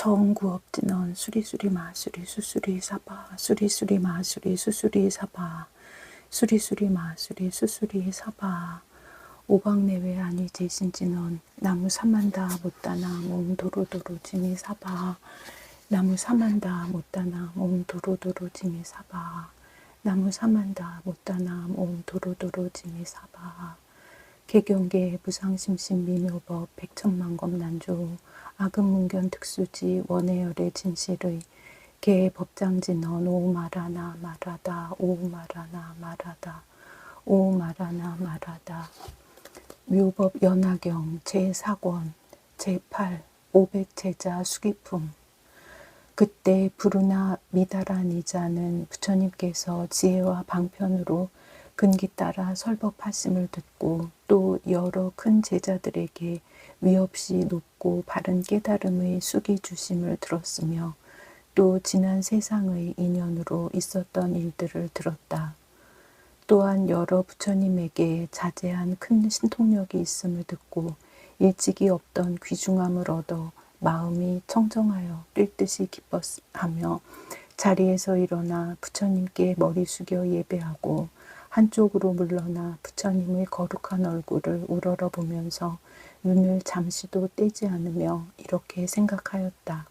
청구업진원 수리수리 마수리 수수리 사바 수리수리 마수리 수수리 사바 수리수리 마수리 수수리 사바 오박내외 아니 제신진원 나무 사만다 못다나 몸 도로도로 지미 사바 나무 사만다 못다나 몸 도로도로 지미 사바 나무 사만다 못다나 몸 도로도로 지미 사바 개경계 부상심심 미묘법 백천만검 난조 아금문견 특수지 원해열의 진실의 개 법장진언 오마라나 마라다 오마라나 마라다 오마라나 마라다 묘법 연화경 제4권 제8 500제자 수기품 그때 부르나 미다라니자는 부처님께서 지혜와 방편으로 근기 따라 설법하심을 듣고 또 여러 큰 제자들에게 위없이 높고 바른 깨달음의 수기 주심을 들었으며 또 지난 세상의 인연으로 있었던 일들을 들었다. 또한 여러 부처님에게 자제한 큰 신통력이 있음을 듣고 일찍이 없던 귀중함을 얻어 마음이 청정하여 뛸 듯이 기뻐하며 자리에서 일어나 부처님께 머리 숙여 예배하고 한쪽으로 물러나 부처님의 거룩한 얼굴을 우러러보면서 눈을 잠시도 떼지 않으며 이렇게 생각하였다.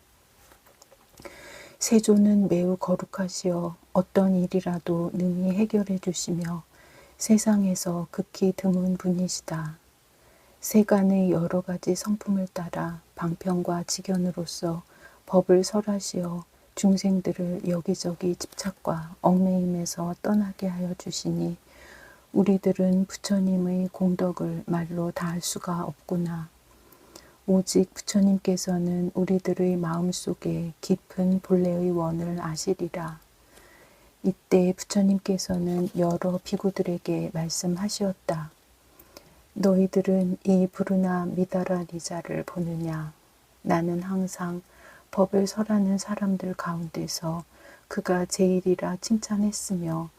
세존은 매우 거룩하시어 어떤 일이라도 능히 해결해 주시며 세상에서 극히 드문 분이시다. 세간의 여러 가지 성품을 따라 방편과 지견으로서 법을 설하시어 중생들을 여기저기 집착과 얽매임에서 떠나게 하여 주시니 우리들은 부처님의 공덕을 말로 다할 수가 없구나. 오직 부처님께서는 우리들의 마음속에 깊은 본래의 원을 아시리라. 이때 부처님께서는 여러 비구들에게 말씀하시었다. 너희들은 이 부르나 미다라니자를 보느냐. 나는 항상 법을 설하는 사람들 가운데서 그가 제일이라 칭찬했으며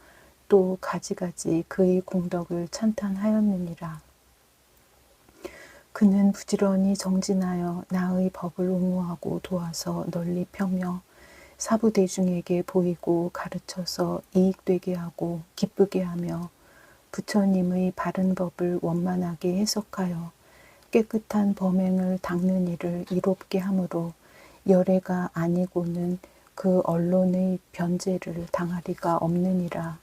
또 가지가지 그의 공덕을 찬탄하였느니라. 그는 부지런히 정진하여 나의 법을 옹호하고 도와서 널리 펴며 사부대중에게 보이고 가르쳐서 이익되게 하고 기쁘게 하며 부처님의 바른 법을 원만하게 해석하여 깨끗한 범행을 닦는 일을 이롭게 하므로 열애가 아니고는 그 언론의 변제를 당하리가 없느니라.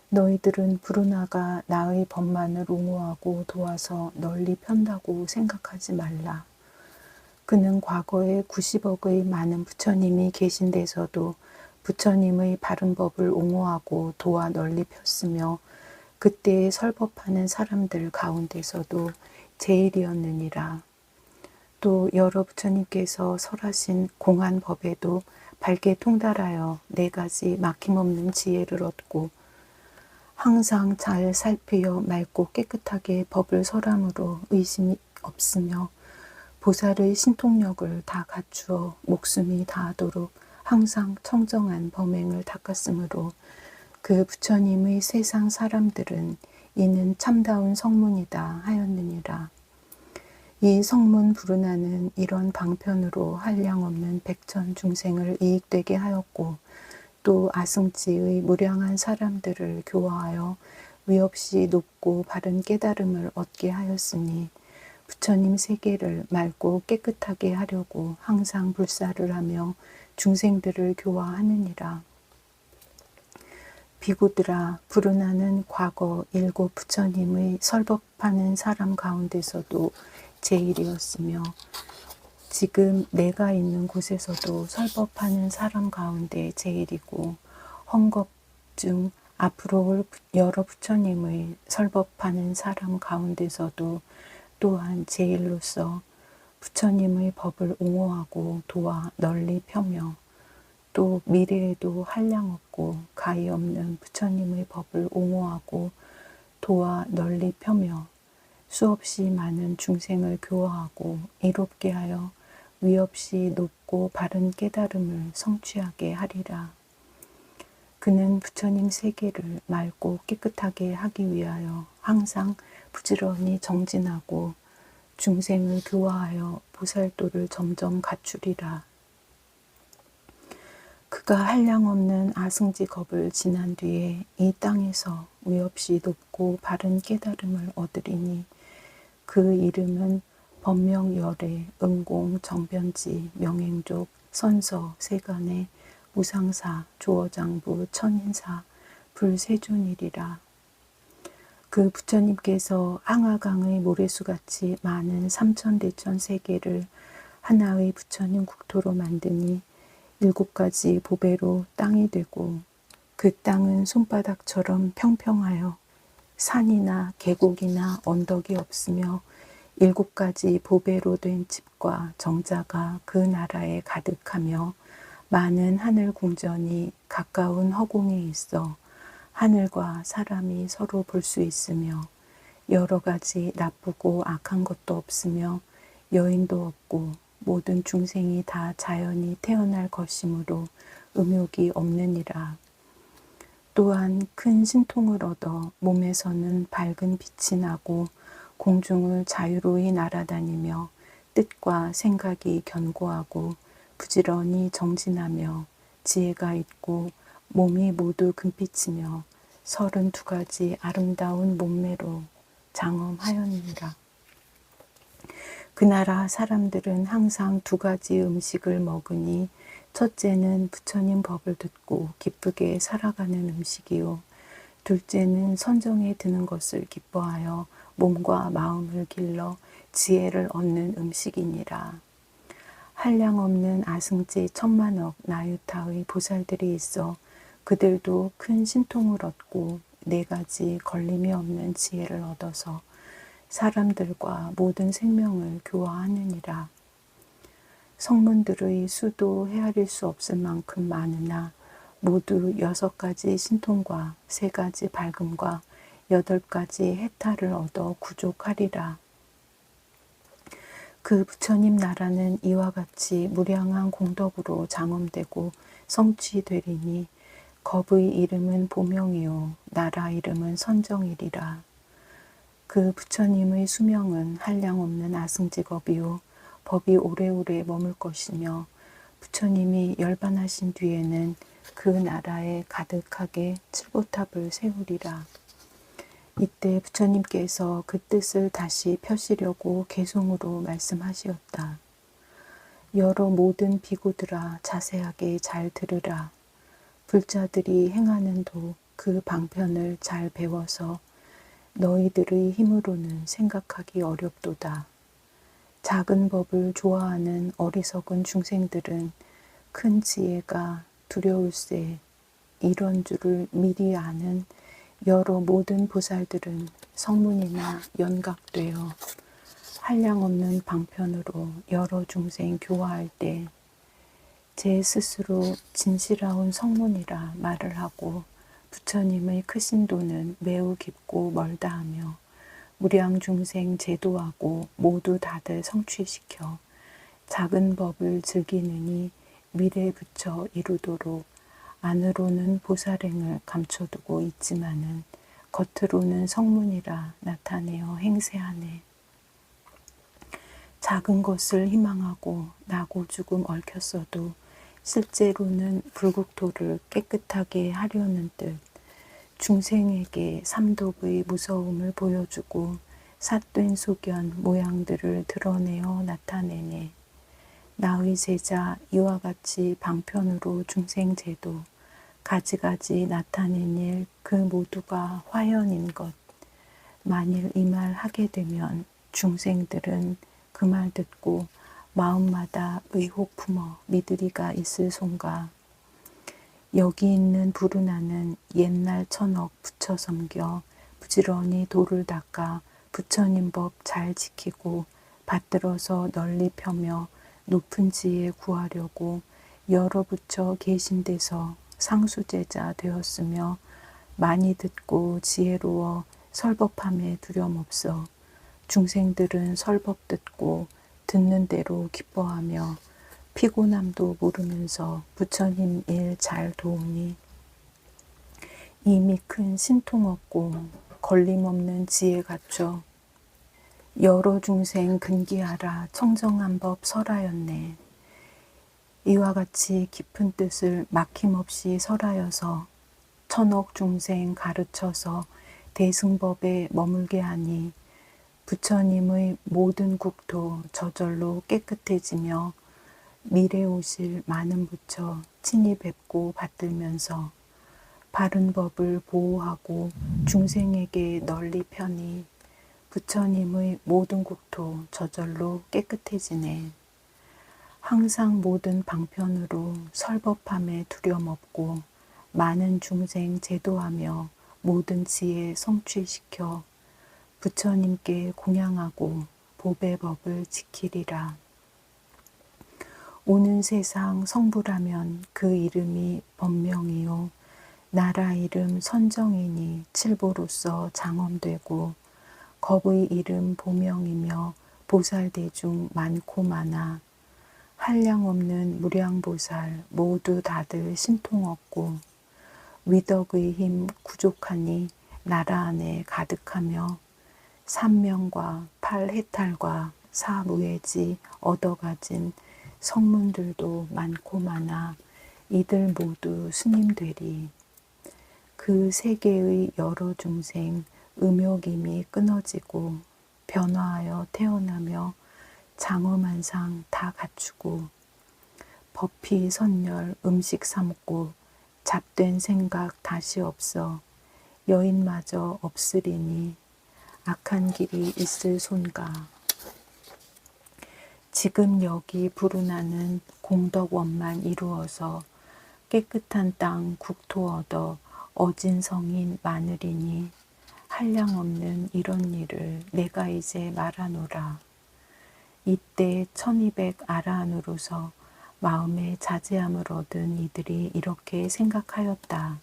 너희들은 부르나가 나의 법만을 옹호하고 도와서 널리 편다고 생각하지 말라. 그는 과거에 90억의 많은 부처님이 계신 데서도 부처님의 바른 법을 옹호하고 도와 널리 폈으며 그때에 설법하는 사람들 가운데서도 제일이었느니라. 또 여러 부처님께서 설하신 공한 법에도 밝게 통달하여 4가지 막힘없는 지혜를 얻고 항상 잘 살피어 맑고 깨끗하게 법을 설함으로 의심이 없으며 보살의 신통력을 다 갖추어 목숨이 다하도록 항상 청정한 범행을 닦았으므로 그 부처님의 세상 사람들은 이는 참다운 성문이다 하였느니라. 이 성문 부르나는 이런 방편으로 한량없는 백천 중생을 이익되게 하였고 또 아승지의 무량한 사람들을 교화하여 위없이 높고 바른 깨달음을 얻게 하였으니 부처님 세계를 맑고 깨끗하게 하려고 항상 불사를 하며 중생들을 교화하느니라. 비구들아, 부르나는 과거 7 부처님의 설법하는 사람 가운데서도 제일이었으며 지금 내가 있는 곳에서도 설법하는 사람 가운데 제일이고 헝겊 중 앞으로 올 여러 부처님의 설법하는 사람 가운데서도 또한 제일로서 부처님의 법을 옹호하고 도와 널리 펴며 또 미래에도 한량없고 가히 없는 부처님의 법을 옹호하고 도와 널리 펴며 수없이 많은 중생을 교화하고 이롭게 하여 위없이 높고 바른 깨달음을 성취하게 하리라. 그는 부처님 세계를 맑고 깨끗하게 하기 위하여 항상 부지런히 정진하고 중생을 교화하여 보살도를 점점 갖추리라. 그가 한량없는 아승지 겁을 지난 뒤에 이 땅에서 위없이 높고 바른 깨달음을 얻으리니 그 이름은 법명열애 응공 정변지 명행족 선서 세간의 무상사 조어장부 천인사 불세존이리라. 그 부처님께서 항아강의 모래수같이 많은 삼천대천 세계를 하나의 부처님 국토로 만드니 7가지 보배로 땅이 되고 그 땅은 손바닥처럼 평평하여 산이나 계곡이나 언덕이 없으며 7가지 보배로 된 집과 정자가 그 나라에 가득하며 많은 하늘 궁전이 가까운 허공에 있어 하늘과 사람이 서로 볼 수 있으며 여러 가지 나쁘고 악한 것도 없으며 여인도 없고 모든 중생이 다 자연히 태어날 것이므로 음욕이 없느니라. 또한 큰 신통을 얻어 몸에서는 밝은 빛이 나고 공중을 자유로이 날아다니며 뜻과 생각이 견고하고 부지런히 정진하며 지혜가 있고 몸이 모두 금빛이며 32가지 아름다운 몸매로 장엄하였느니라. 그 나라 사람들은 항상 2가지 음식을 먹으니 첫째는 부처님 법을 듣고 기쁘게 살아가는 음식이요. 둘째는 선정에 드는 것을 기뻐하여 몸과 마음을 길러 지혜를 얻는 음식이니라. 한량없는 아승제 천만억 나유타의 보살들이 있어 그들도 큰 신통을 얻고 4가지 걸림이 없는 지혜를 얻어서 사람들과 모든 생명을 교화하느니라. 성문들의 수도 헤아릴 수 없을 만큼 많으나 모두 6가지 신통과 3가지 밝음과 8가지 해탈을 얻어 구족하리라. 그 부처님 나라는 이와 같이 무량한 공덕으로 장엄되고 성취되리니 겁의 이름은 보명이요 나라 이름은 선정이리라. 그 부처님의 수명은 한량없는 아승지겁이요 법이 오래오래 머물 것이며 부처님이 열반하신 뒤에는 그 나라에 가득하게 칠보탑을 세우리라. 이때 부처님께서 그 뜻을 다시 펴시려고 개송으로 말씀하시었다. 여러 모든 비구들아 자세하게 잘 들으라. 불자들이 행하는 도 그 방편을 잘 배워서 너희들의 힘으로는 생각하기 어렵도다. 작은 법을 좋아하는 어리석은 중생들은 큰 지혜가 두려울세 이런 줄을 미리 아는 여러 모든 보살들은 성문이나 연각되어 한량없는 방편으로 여러 중생 교화할 때 제 스스로 진실하온 성문이라 말을 하고 부처님의 크신 도는 매우 깊고 멀다 하며 무량 중생 제도하고 모두 다들 성취시켜 작은 법을 즐기느니 미래 부처 이루도록 안으로는 보살행을 감춰두고 있지만은 겉으로는 성문이라 나타내어 행세하네. 작은 것을 희망하고 나고 죽음 얽혔어도 실제로는 불국토를 깨끗하게 하려는 뜻 중생에게 삼독의 무서움을 보여주고 삿된 소견 모양들을 드러내어 나타내네. 나의 제자 이와 같이 방편으로 중생제도 가지가지 나타낸 일 그 모두가 화연인 것. 만일 이 말 하게 되면 중생들은 그 말 듣고 마음마다 의혹 품어 믿으리가 있을 손가. 여기 있는 부르나는 옛날 천억 부처 섬겨 부지런히 도를 닦아 부처님 법 잘 지키고 받들어서 널리 펴며 높은 지혜 구하려고 여러 부처 계신 데서 상수제자 되었으며 많이 듣고 지혜로워 설법함에 두려움없어 중생들은 설법 듣고 듣는 대로 기뻐하며 피곤함도 모르면서 부처님 일 잘 도우니 이미 큰 신통 없고 걸림없는 지혜 갖춰 여러 중생 근기하라 청정한 법 설하였네. 이와 같이 깊은 뜻을 막힘없이 설하여서 천억 중생 가르쳐서 대승법에 머물게 하니 부처님의 모든 국토 저절로 깨끗해지며 미래 오실 많은 부처 친히 뵙고 받들면서 바른 법을 보호하고 중생에게 널리 펴니 부처님의 모든 국토 저절로 깨끗해지네. 항상 모든 방편으로 설법함에 두려움 없고 많은 중생 제도하며 모든 지혜 성취시켜 부처님께 공양하고 보배 법을 지키리라. 오는 세상 성불하면 그 이름이 법명이요 나라 이름 선정이니 칠보로서 장엄되고 겁의 이름 보명이며 보살대중 많고 많아 한량없는 무량보살 모두 다들 신통 없고 위덕의 힘 구족하니 나라 안에 가득하며 삼명과 팔해탈과 사무해지 얻어가진 성문들도 많고 많아 이들 모두 스님 되리. 그 세계의 여러 중생 음욕임이 끊어지고 변화하여 태어나며 장엄한상 다 갖추고 법피 선열 음식 삼고 잡된 생각 다시 없어 여인마저 없으리니 악한 길이 있을 손가. 지금 여기 불운하는 공덕원만 이루어서 깨끗한 땅 국토 얻어 어진 성인 많으리니 한량없는 이런 일을 내가 이제 말하노라. 이때 1200 아라한으로서 마음에 자제함을 얻은 이들이 이렇게 생각하였다.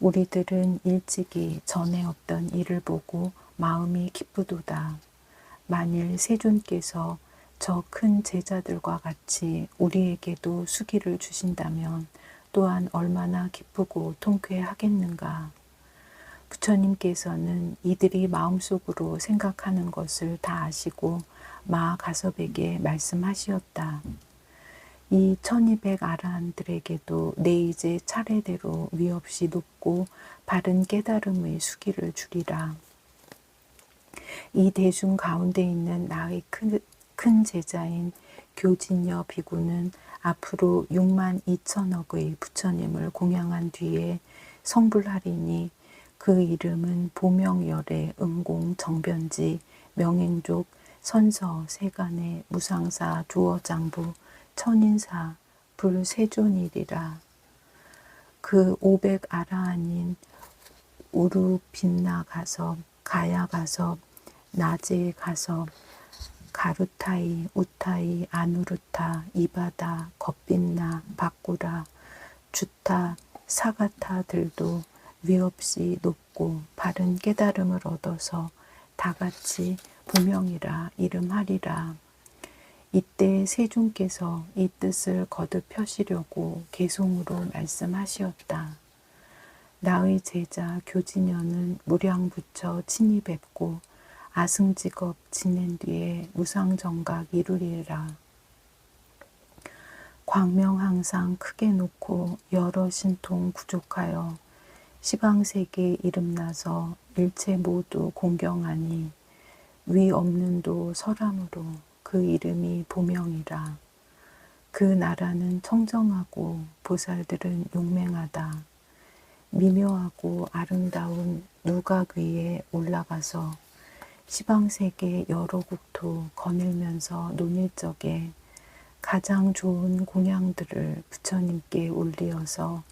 우리들은 일찍이 전에 없던 일을 보고 마음이 기쁘도다. 만일 세존께서 저 큰 제자들과 같이 우리에게도 수기를 주신다면 또한 얼마나 기쁘고 통쾌하겠는가. 부처님께서는 이들이 마음속으로 생각하는 것을 다 아시고 마가섭에게 말씀하시었다. 이 1200 아라한들에게도 내 이제 차례대로 위없이 높고 바른 깨달음의 수기를 주리라. 이 대중 가운데 있는 나의 큰 제자인 교진여 비구는 앞으로 6만 2천억의 부처님을 공양한 뒤에 성불하리니 그 이름은 보명열의 응공 정변지 명행족 선서 세간의 무상사 두어장부 천인사 불세존이리라. 그 500 아라한인 우루빈나 가섭 가야 가섭 나제 가섭 가루타이 우타이 아누루타 이바다 겁빈나 바꾸라 주타 사가타들도 위없이 높고 바른 깨달음을 얻어서 다같이 부명이라 이름하리라. 이때 세존께서 이 뜻을 거듭 펴시려고 개송으로 말씀하시었다. 나의 제자 교진여는 무량부처 친히 뵙고 아승직업 지낸 뒤에 무상정각 이루리라. 광명 항상 크게 놓고 여러 신통 구족하여 시방세계 이름나서 일체 모두 공경하니 위 없는 도 설함으로 그 이름이 보명이라. 그 나라는 청정하고 보살들은 용맹하다. 미묘하고 아름다운 누각 위에 올라가서 시방세계 여러 국토 거닐면서 논일 적에 가장 좋은 공양들을 부처님께 올리어서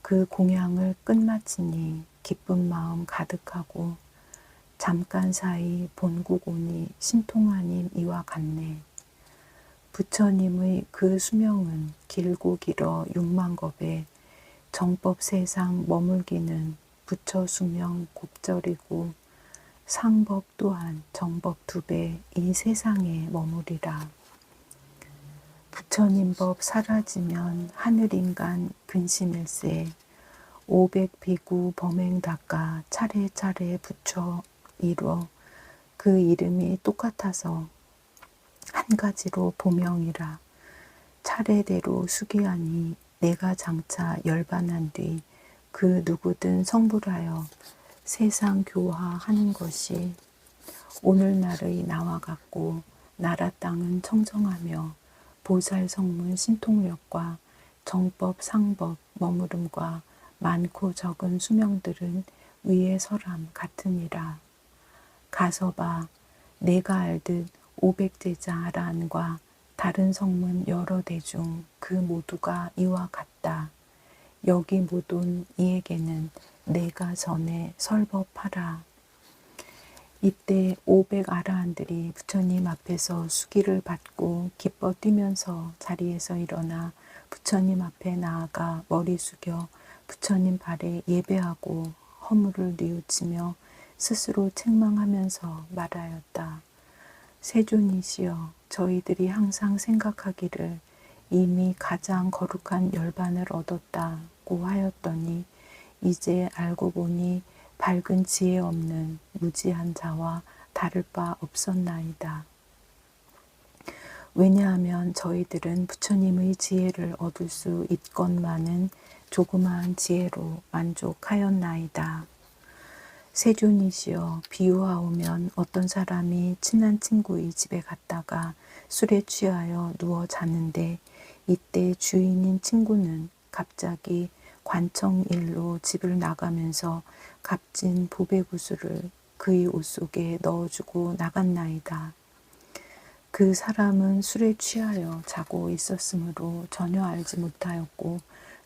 그 공양을 끝마치니 기쁜 마음 가득하고 잠깐 사이 본국 오니 신통하님 이와 같네. 부처님의 그 수명은 길고 길어 6만 겁에 정법 세상 머물기는 부처 수명 곱절이고 상법 또한 정법 2배 이 세상에 머무리라. 부처님 법 사라지면 하늘인간 근심일세 500 비구 범행 닦아 차례차례 붙여 이뤄 그 이름이 똑같아서 한 가지로 보명이라. 차례대로 수기하니 내가 장차 열반한 뒤 그 누구든 성불하여 세상 교화하는 것이 오늘날의 나와 같고 나라 땅은 청정하며 보살 성문 신통력과 정법 상법 머무름과 많고 적은 수명들은 위에 설함 같으니라. 가서 봐 내가 알듯 500제자 아라한과 다른 성문 여러 대중 그 모두가 이와 같다. 여기 못 온 이에게는 내가 전에 설법하라. 이때 500 아라한들이 부처님 앞에서 수기를 받고 기뻐 뛰면서 자리에서 일어나 부처님 앞에 나아가 머리 숙여 부처님 발에 예배하고 허물을 뉘우치며 스스로 책망하면서 말하였다. 세존이시여, 저희들이 항상 생각하기를 이미 가장 거룩한 열반을 얻었다고 하였더니 이제 알고 보니 밝은 지혜 없는 무지한 자와 다를 바 없었나이다. 왜냐하면 저희들은 부처님의 지혜를 얻을 수 있건만은 조그마한 지혜로 만족하였나이다. 세존이시여, 비유하오면 어떤 사람이 친한 친구의 집에 갔다가 술에 취하여 누워 잤는데 이때 주인인 친구는 갑자기 관청일로 집을 나가면서 값진 보배구슬을 그의 옷 속에 넣어주고 나갔나이다. 그 사람은 술에 취하여 자고 있었으므로 전혀 알지 못하였고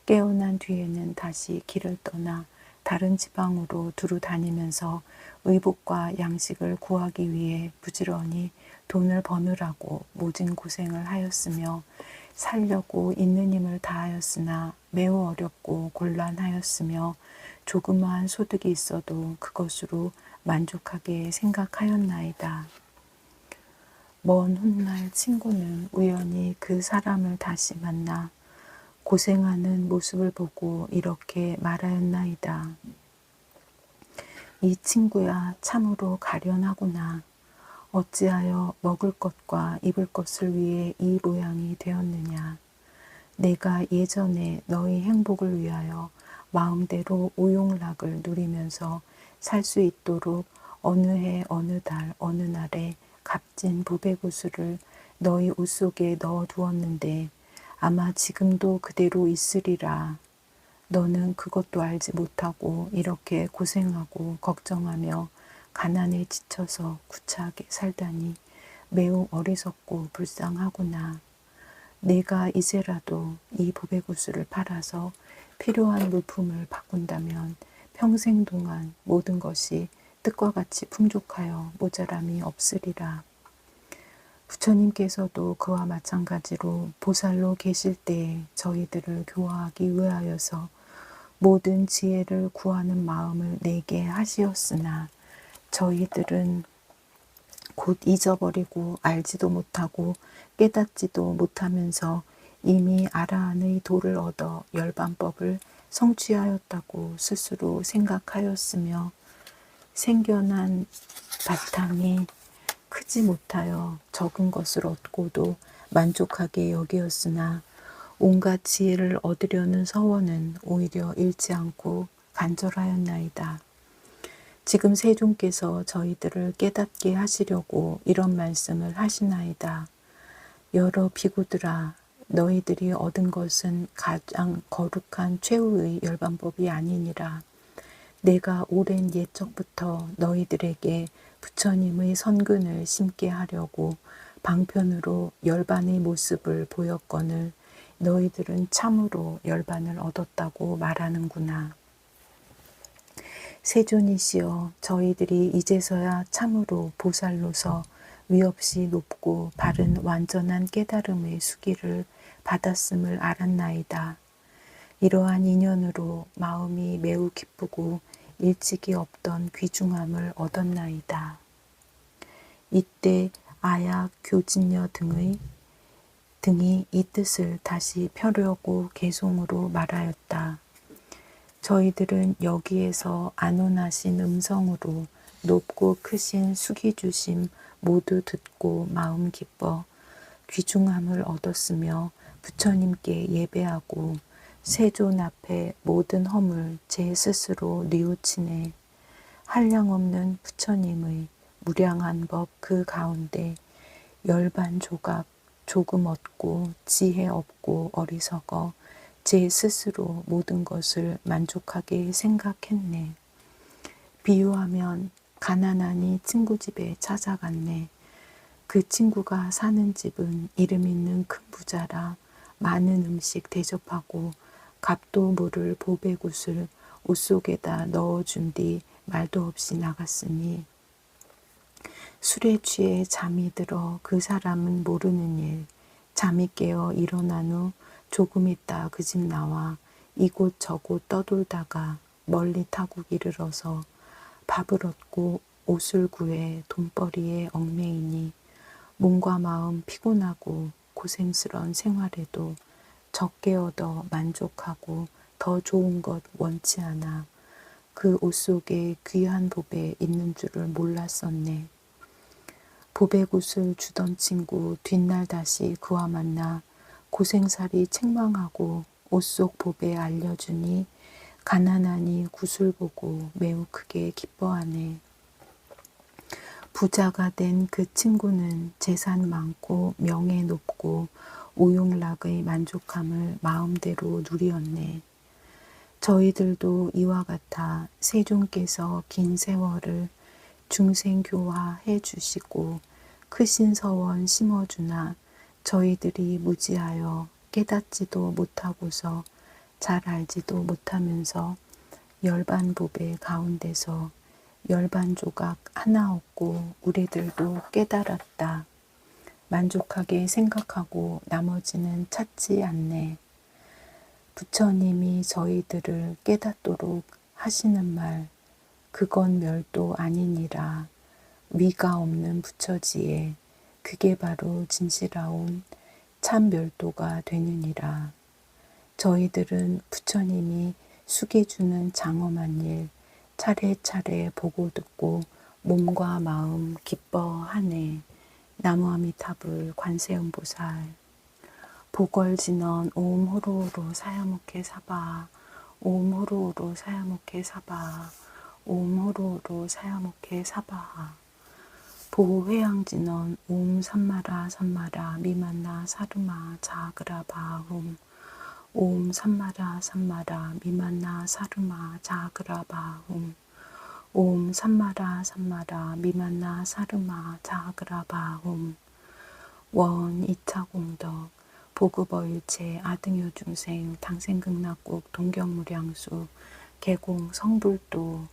깨어난 뒤에는 다시 길을 떠나 다른 지방으로 두루 다니면서 의복과 양식을 구하기 위해 부지런히 돈을 버느라고 모진 고생을 하였으며 살려고 있는 힘을 다하였으나 매우 어렵고 곤란하였으며 조그마한 소득이 있어도 그것으로 만족하게 생각하였나이다. 먼 훗날 친구는 우연히 그 사람을 다시 만나 고생하는 모습을 보고 이렇게 말하였나이다. 이 친구야, 참으로 가련하구나. 어찌하여 먹을 것과 입을 것을 위해 이 모양이 되었느냐. 내가 예전에 너희 행복을 위하여 마음대로 오용락을 누리면서 살 수 있도록 어느 해 어느 달 어느 날에 값진 보배구슬을 너희 옷 속에 넣어 두었는데 아마 지금도 그대로 있으리라. 너는 그것도 알지 못하고 이렇게 고생하고 걱정하며 가난에 지쳐서 구차하게 살다니 매우 어리석고 불쌍하구나. 내가 이제라도 이 보배구슬을 팔아서 필요한 물품을 바꾼다면 평생 동안 모든 것이 뜻과 같이 풍족하여 모자람이 없으리라. 부처님께서도 그와 마찬가지로 보살로 계실 때에 저희들을 교화하기 위하여서 모든 지혜를 구하는 마음을 내게 하시었으나 저희들은 곧 잊어버리고 알지도 못하고 깨닫지도 못하면서 이미 아라한의 도를 얻어 열반법을 성취하였다고 스스로 생각하였으며 생겨난 바탕이 크지 못하여 적은 것을 얻고도 만족하게 여기었으나 온갖 지혜를 얻으려는 서원은 오히려 잃지 않고 간절하였나이다. 지금 세존께서 저희들을 깨닫게 하시려고 이런 말씀을 하시나이다. 여러 비구들아, 너희들이 얻은 것은 가장 거룩한 최후의 열반법이 아니니라. 내가 오랜 옛적부터 너희들에게 부처님의 선근을 심게 하려고 방편으로 열반의 모습을 보였거늘 너희들은 참으로 열반을 얻었다고 말하는구나. 세존이시여, 저희들이 이제서야 참으로 보살로서 위없이 높고 바른 완전한 깨달음의 수기를 받았음을 알았나이다. 이러한 인연으로 마음이 매우 기쁘고 일찍이 없던 귀중함을 얻었나이다. 이때 아약, 교진녀 등이 이 뜻을 다시 펴려고 개송으로 말하였다. 저희들은 여기에서 안온하신 음성으로 높고 크신 수기주심 모두 듣고 마음 기뻐 귀중함을 얻었으며 부처님께 예배하고 세존 앞에 모든 허물 제 스스로 뉘우치네. 한량없는 부처님의 무량한 법 그 가운데 열반 조각 조금 얻고 지혜 없고 어리석어 제 스스로 모든 것을 만족하게 생각했네. 비유하면 가난하니 친구 집에 찾아갔네. 그 친구가 사는 집은 이름 있는 큰 부자라 많은 음식 대접하고 값도 모를 보배굿을 옷 속에다 넣어준 뒤 말도 없이 나갔으니 술에 취해 잠이 들어 그 사람은 모르는 일, 잠이 깨어 일어난 후 조금 있다 그 집 나와 이곳 저곳 떠돌다가 멀리 타국 이르러서 밥을 얻고 옷을 구해 돈벌이에 얽매이니 몸과 마음 피곤하고 고생스런 생활에도 적게 얻어 만족하고 더 좋은 것 원치 않아 그 옷 속에 귀한 보배 있는 줄을 몰랐었네. 보배굿을 주던 친구 뒷날 다시 그와 만나 고생살이 책망하고 옷 속 보배 알려주니 가난하니 굿을 보고 매우 크게 기뻐하네. 부자가 된 그 친구는 재산 많고 명예 높고 오용락의 만족함을 마음대로 누리었네. 저희들도 이와 같아 세존께서 긴 세월을 중생교화해 주시고 크신 서원 심어주나 저희들이 무지하여 깨닫지도 못하고서 잘 알지도 못하면서 열반보배 가운데서 열반 조각 하나 없고 우리들도 깨달았다. 만족하게 생각하고 나머지는 찾지 않네. 부처님이 저희들을 깨닫도록 하시는 말, 그건 멸도 아니니라. 위가 없는 부처지에 그게 바로 진실하온 참 멸도가 되느니라. 저희들은 부처님이 숙여주는 장엄한 일 차례차례 보고 듣고 몸과 마음 기뻐하네. 나무아미타불 관세음보살. 보궐진원 오음 호로호로 사야목해 사바 오음 호로호로 사야목해 사바 오음 호로호로 사야목해 사바. 보호회양진원 오음 삼마라 삼마라 미만나 사르마 자그라바홈 오음 삼마라 삼마라 미만나 사르마 자그라바홈 오음 삼마라 삼마라 미만나 사르마 자그라바홈. 원 2차 공덕 보급어일체 아등요 중생 당생극락국 동경무량수 개공 성불도